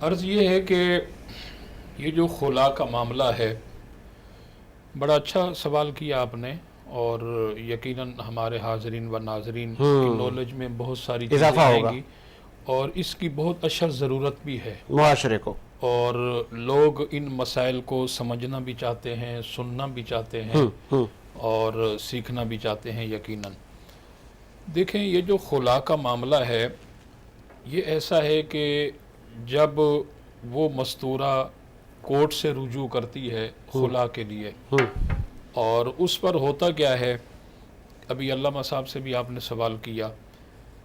عرض یہ ہے کہ یہ جو خلا کا معاملہ ہے، بڑا اچھا سوال کیا آپ نے، اور یقیناً ہمارے حاضرین و ناظرین کی نالج میں بہت ساری چیزیں اضافہ آئیں ہوگا گی، اور اس کی بہت اشد ضرورت بھی ہے، معاشرے کو. اور لوگ ان مسائل کو سمجھنا بھی چاہتے ہیں، سننا بھی چاہتے ہیں، اور سیکھنا بھی چاہتے ہیں یقیناً. دیکھیں، یہ جو خلا کا معاملہ ہے، یہ ایسا ہے کہ جب وہ مستورہ کورٹ سے رجوع کرتی ہے خلا کے لیے، اور اس پر ہوتا کیا ہے، ابھی علامہ صاحب سے بھی آپ نے سوال کیا،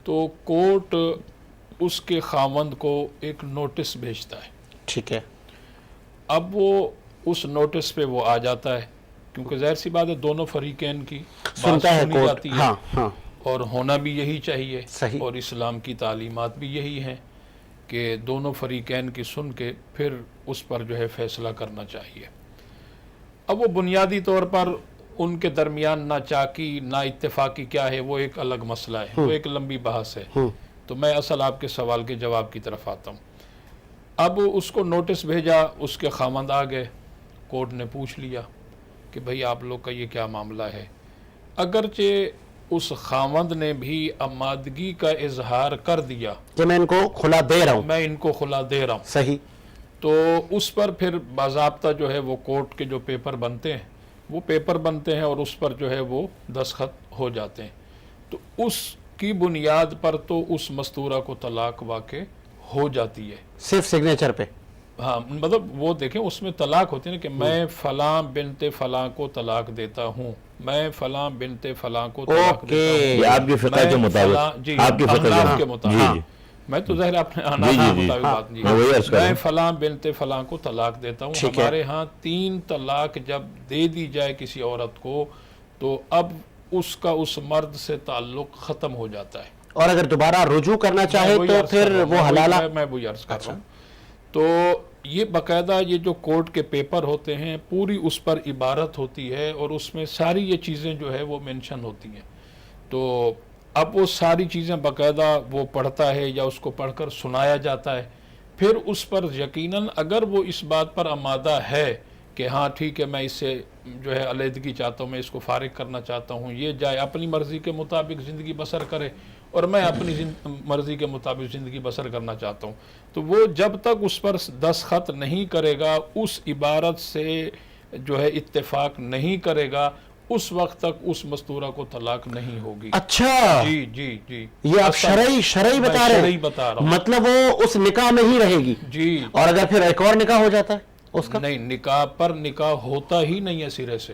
تو کورٹ اس کے خاوند کو ایک نوٹس بھیجتا ہے. ٹھیک ہے. اب وہ اس نوٹس پہ وہ آ جاتا ہے، کیونکہ ظاہر سی بات ہے دونوں فریقین کی بات سنتا ہے سنی کورٹ. جاتی ہے، ہاں ہاں اور ہونا بھی یہی چاہیے، صحیح. اور اسلام کی تعلیمات بھی یہی ہیں کہ دونوں فریقین کی سن کے پھر اس پر جو ہے فیصلہ کرنا چاہیے. اب وہ بنیادی طور پر ان کے درمیان نہ چاکی نہ اتفاقی کیا ہے، وہ ایک الگ مسئلہ ہے، وہ ایک لمبی بحث ہے. تو میں اصل آپ کے سوال کے جواب کی طرف آتا ہوں. اب اس کو نوٹس بھیجا، اس کے خاوند آ گئے، کورٹ نے پوچھ لیا کہ بھئی آپ لوگ کا یہ کیا معاملہ ہے. اگرچہ اس خاوند نے بھی آمادگی کا اظہار کر دیا کہ میں ان کو کھلا دے رہا ہوں، میں ان کو خلا دے رہا ہوں، صحیح. تو اس پر پھر باضابطہ جو ہے وہ کورٹ کے جو پیپر بنتے ہیں، وہ پیپر بنتے ہیں، اور اس پر جو ہے وہ دستخط ہو جاتے ہیں. تو اس کی بنیاد پر تو اس مستورہ کو طلاق واقع ہو جاتی ہے، صرف سگنیچر پہ. ہاں، مطلب وہ دیکھیں اس میں طلاق ہوتی ہے نا، کہ میں فلاں بنت فلاں کو طلاق دیتا ہوں، میں فلاں بنت فلاں کو طلاق دیتا ہوں. یہ آپ کی فقہ کے مطابق، جی، آپ کی فقہ احناف کے جی مطابق. جی میں تو ظاہر اپنے احناف کے مطابق بات نہیں، میں وہی عرض کر رہا میں ہوں. فلاں بنت فلاں کو طلاق دیتا ہوں. ہمارے ہاں 3 طلاق جب دے دی جائے کسی عورت کو، تو اب اس کا اس مرد سے تعلق ختم ہو جاتا ہے. اور اگر دوبارہ رجوع کرنا چاہے تو پھر وہ حلالہ. میں وہی عرض کر رہا ہوں. تو یہ باقاعدہ یہ جو کورٹ کے پیپر ہوتے ہیں، پوری اس پر عبارت ہوتی ہے، اور اس میں ساری یہ چیزیں جو ہے وہ مینشن ہوتی ہیں. تو اب وہ ساری چیزیں باقاعدہ وہ پڑھتا ہے، یا اس کو پڑھ کر سنایا جاتا ہے. پھر اس پر یقیناً اگر وہ اس بات پر آمادہ ہے کہ ہاں ٹھیک ہے، میں اس سے جو ہے علیحدگی چاہتا ہوں، میں اس کو فارغ کرنا چاہتا ہوں، یہ جائے اپنی مرضی کے مطابق زندگی بسر کرے، اور میں اپنی مرضی کے مطابق زندگی بسر کرنا چاہتا ہوں، تو وہ جب تک اس پر دستخط نہیں کرے گا، اس عبارت سے جو ہے اتفاق نہیں کرے گا، اس وقت تک اس مستورہ کو طلاق نہیں ہوگی. اچھا، جی جی جی، یہ آپ شرعی بتا رہے ہیں. بتا رہا ہوں. مطلب وہ اس نکاح میں ہی رہے گی. جی. اور اگر پھر ایک اور نکاح ہو جاتا ہے اس کا؟ نہیں، نکاح پر نکاح ہوتا ہی نہیں ہے سرے سے،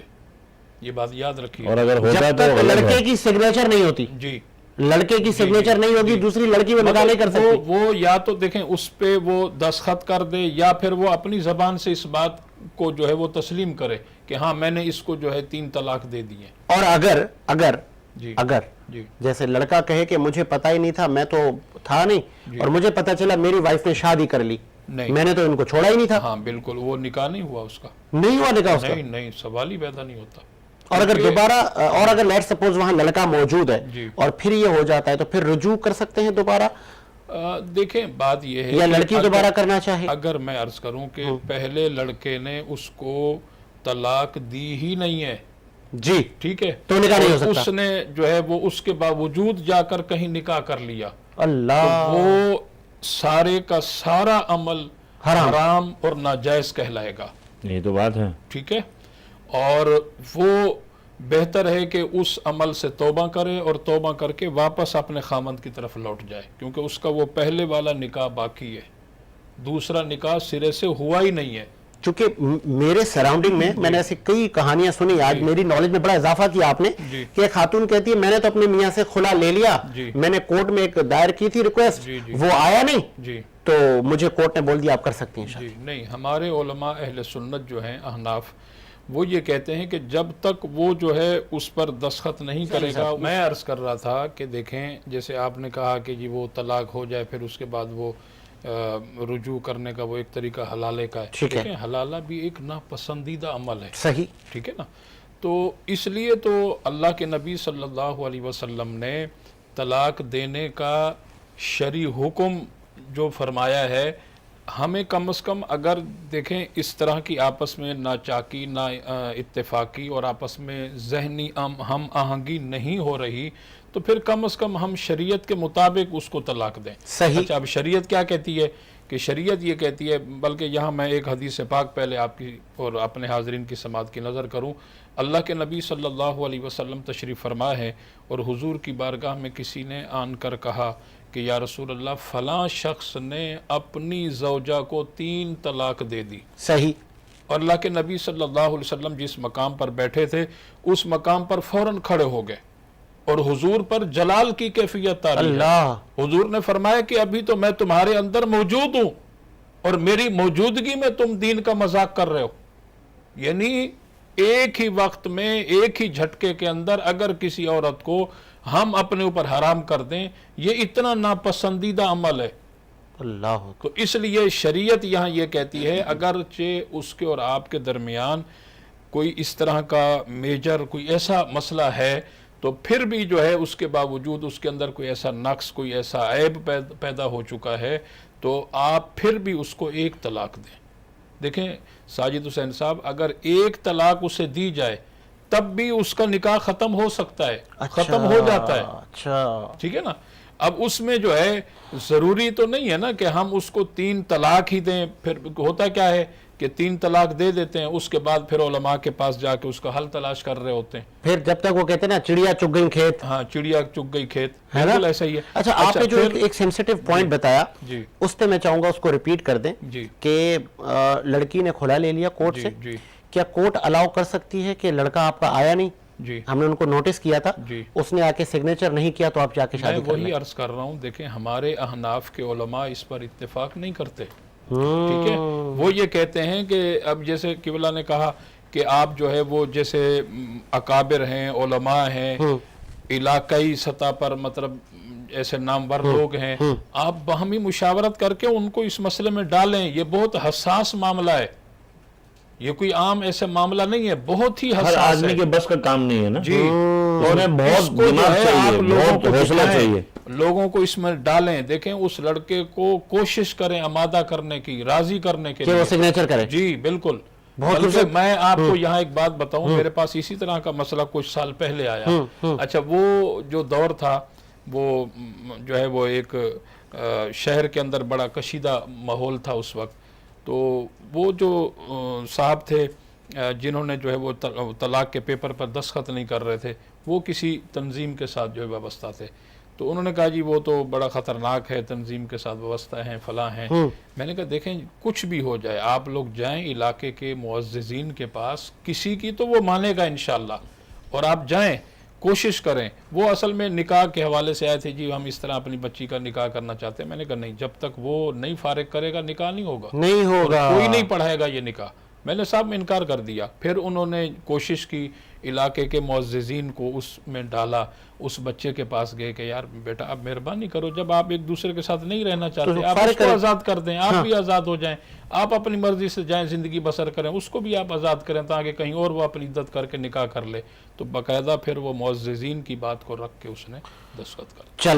یہ بات یاد رکھیے. اور اگر ہوتا جب تو تک لڑکے کی سگنیچر نہیں ہوتی، جی، لڑکے کی سگنیچر نہیں ہوگی، دوسری لڑکی وہ نکاح نہیں کر سکتی. وہ یا تو دیکھیں اس پہ وہ دستخط کر دے، یا پھر وہ اپنی زبان سے اس بات کو جو ہے وہ تسلیم کرے کہ ہاں میں نے اس کو جو ہے 3 طلاق دے دیے. اور اگر جی جیسے لڑکا کہے کہ مجھے پتہ ہی نہیں تھا، میں تو تھا نہیں، اور مجھے پتہ چلا میری وائف نے شادی کر لی، میں نے تو ان کو چھوڑا ہی نہیں تھا. ہاں بالکل، وہ نکاح نہیں ہوا اس کا، نہیں ہوا نکاح اس کا. نہیں، سوال ہی پیدا نہیں ہوتا. اور اگر دوبارہ، اور اگر لیٹ سپوز وہاں لڑکا موجود ہے اور پھر یہ ہو جاتا ہے، تو پھر رجوع کر سکتے ہیں دوبارہ؟ دیکھیں بات یہ ہے، یا لڑکی دوبارہ کرنا چاہے؟ اگر میں عرض کروں کہ پہلے لڑکے نے اس کو طلاق دی ہی نہیں ہے، جی ٹھیک ہے، تو نکاح نہیں ہو سکتا. اس نے جو ہے وہ اس کے باوجود جا کر کہیں نکاح کر لیا، اللہ، تو وہ سارے کا سارا عمل حرام اور ناجائز کہلائے گا. یہ تو بات ہے. ٹھیک ہے، اور وہ بہتر ہے کہ اس عمل سے توبہ کرے، اور توبہ کر کے واپس اپنے خامند کی طرف لوٹ جائے، کیونکہ اس کا وہ پہلے والا نکاح باقی ہے، دوسرا نکاح سرے سے ہوا ہی نہیں ہے. چونکہ میرے سراؤنڈنگ میں نے ایسی کئی کہانیاں سنی، آج میری نالج میں بڑا اضافہ کیا آپ نے، کہ ایک خاتون کہتی ہے میں نے تو اپنے میاں سے خلا لے لیا، میں نے کورٹ میں ایک دائر کی تھی ریکویسٹ، وہ آیا نہیں، تو مجھے کورٹ نے بول دیا آپ کر سکتی ہیں شادی. نہیں، ہمارے علماء اہل سنت جو ہیں احناف، وہ یہ کہتے ہیں کہ جب تک وہ جو ہے اس پر دستخط نہیں کرے گا. میں عرض کر رہا تھا کہ دیکھیں، جیسے آپ نے کہا کہ جی وہ طلاق ہو جائے، پھر اس کے بعد وہ رجوع کرنے کا وہ ایک طریقہ حلالے کا ہے. ٹھیک ہے، حلالہ بھی ایک ناپسندیدہ عمل ہے. صحیح، ٹھیک ہے نا. تو اس لیے تو اللہ کے نبی صلی اللہ علیہ وسلم نے طلاق دینے کا شرعی حکم جو فرمایا ہے، ہمیں کم از کم اگر دیکھیں اس طرح کی آپس میں نہ چاکی نہ اتفاقی اور آپس میں ذہنی ہم آہنگی نہیں ہو رہی تو پھر کم از کم ہم شریعت کے مطابق اس کو طلاق دیں. صحیح. اچھا اب شریعت کیا کہتی ہے کہ شریعت یہ کہتی ہے، بلکہ یہاں میں ایک حدیث پاک پہلے آپ کی اور اپنے حاضرین کی سماعت کی نظر کروں. اللہ کے نبی صلی اللہ علیہ وسلم تشریف فرما ہے اور حضور کی بارگاہ میں کسی نے آن کر کہا کہ یا رسول اللہ فلاں شخص نے اپنی زوجہ کو 3 طلاق دے دی. صحیح. اور اللہ کے نبی صلی اللہ علیہ وسلم جس مقام پر بیٹھے تھے اس مقام پر فوراً کھڑے ہو گئے اور حضور پر جلال کی کیفیت طاری ہے. اللہ. حضور نے فرمایا کہ ابھی تو میں تمہارے اندر موجود ہوں اور میری موجودگی میں تم دین کا مذاق کر رہے ہو. یعنی ایک ہی وقت میں ایک ہی جھٹکے کے اندر اگر کسی عورت کو ہم اپنے اوپر حرام کر دیں یہ اتنا ناپسندیدہ عمل ہے. اللہ. تو اس لیے شریعت یہاں یہ کہتی ہے اگرچہ اس کے اور آپ کے درمیان کوئی اس طرح کا میجر کوئی ایسا مسئلہ ہے تو پھر بھی جو ہے اس کے باوجود اس کے اندر کوئی ایسا نقص کوئی ایسا عیب پیدا ہو چکا ہے تو آپ پھر بھی اس کو 1 طلاق دیں. دیکھیں ساجد حسین صاحب اگر 1 طلاق اسے دی جائے تب بھی اس کا نکاح ختم ہو سکتا ہے. ختم ہو جاتا ہے. اچھا. ٹھیک ہے نا. اب اس میں جو ہے ضروری تو نہیں ہے نا کہ ہم اس کو 3 طلاق ہی دیں. پھر ہوتا کیا ہے کہ 3 طلاق دے دیتے ہیں اس کے بعد پھر علماء کے پاس جا کے اس کا حل تلاش کر رہے ہوتے ہیں. پھر جب تک وہ کہتے ہیں نا چڑیا چگ گئی کھیت. ہاں چڑیا چگ گئی کھیت. بالکل ایسا ہی ہے. اچھا آپ نے جو ایک سینسیٹیو پوائنٹ بتایا جی اس پہ میں چاہوں گا اس کو ریپیٹ کر دیں جی کہ لڑکی نے کھلا لے لیا کورٹ سے. جی کیا کورٹ الاؤ کر سکتی ہے کہ لڑکا آپ کا آیا نہیں جی ہم نے ان کو نوٹس کیا تھا جی اس نے آ کے سگنیچر نہیں کیا تو آپ جا کے شادی میں کر لیں. وہی عرض کر رہا ہوں. دیکھیں ہمارے احناف کے علماء اس پر اتفاق نہیں کرتے. ٹھیک ہے. وہ یہ کہتے ہیں کہ اب جیسے قبلہ نے کہا کہ آپ جو ہے وہ جیسے اکابر ہیں علماء ہیں علاقائی سطح پر مطلب ایسے نامور لوگ ہیں آپ باہمی مشاورت کر کے ان کو اس مسئلے میں ڈالیں. یہ بہت حساس معاملہ ہے. یہ کوئی عام ایسے معاملہ نہیں ہے. بہت ہی ہر حساس آدمی ہے. کے بس کا کام نہیں ہے نا. جی اور اس کو جو دماغ ہے چاہیے آپ لوگوں بہت کو حوصلہ دکھائیں، چاہیے. لوگوں کو اس میں ڈالیں. دیکھیں اس لڑکے کو کوشش کریں آمادہ کرنے کی راضی کرنے کے کہ وہ لیے. سگنیچر کرے. جی بالکل. بہت بلکہ میں آپ کو یہاں ایک بات بتاؤں میرے پاس اسی طرح کا مسئلہ کچھ سال پہلے آیا. اچھا وہ جو دور تھا وہ جو ہے وہ ایک شہر کے اندر بڑا کشیدہ ماحول تھا اس وقت. تو وہ جو صاحب تھے جنہوں نے جو ہے وہ طلاق کے پیپر پر دستخط نہیں کر رہے تھے وہ کسی تنظیم کے ساتھ جو ہے وابستہ تھے. تو انہوں نے کہا جی وہ تو بڑا خطرناک ہے تنظیم کے ساتھ وابستہ ہیں فلاں ہیں. میں نے کہا دیکھیں کچھ بھی ہو جائے آپ لوگ جائیں علاقے کے معززین کے پاس کسی کی تو وہ مانے گا انشاءاللہ اور آپ جائیں کوشش کریں. وہ اصل میں نکاح کے حوالے سے آئے تھے جی ہم اس طرح اپنی بچی کا نکاح کرنا چاہتے ہیں. میں نے کہا نہیں جب تک وہ نہیں فارغ کرے گا نکاح نہیں ہوگا. نہیں ہوگا. کوئی نہیں پڑھائے گا یہ نکاح. میں نے صاحب انکار کر دیا. پھر انہوں نے کوشش کی علاقے کے معززین کو اس میں ڈالا. اس بچے کے پاس گئے کہ یار بیٹا آپ مہربانی کرو جب آپ ایک دوسرے کے ساتھ نہیں رہنا چاہتے آپ اس کو آزاد کر دیں. آپ بھی آزاد ہو جائیں. آپ اپنی مرضی سے جائیں زندگی بسر کریں. اس کو بھی آپ آزاد کریں تاکہ کہیں اور وہ اپنی عدت کر کے نکاح کر لے. تو باقاعدہ پھر وہ معززین کی بات کو رکھ کے اس نے دستخط کر. چلے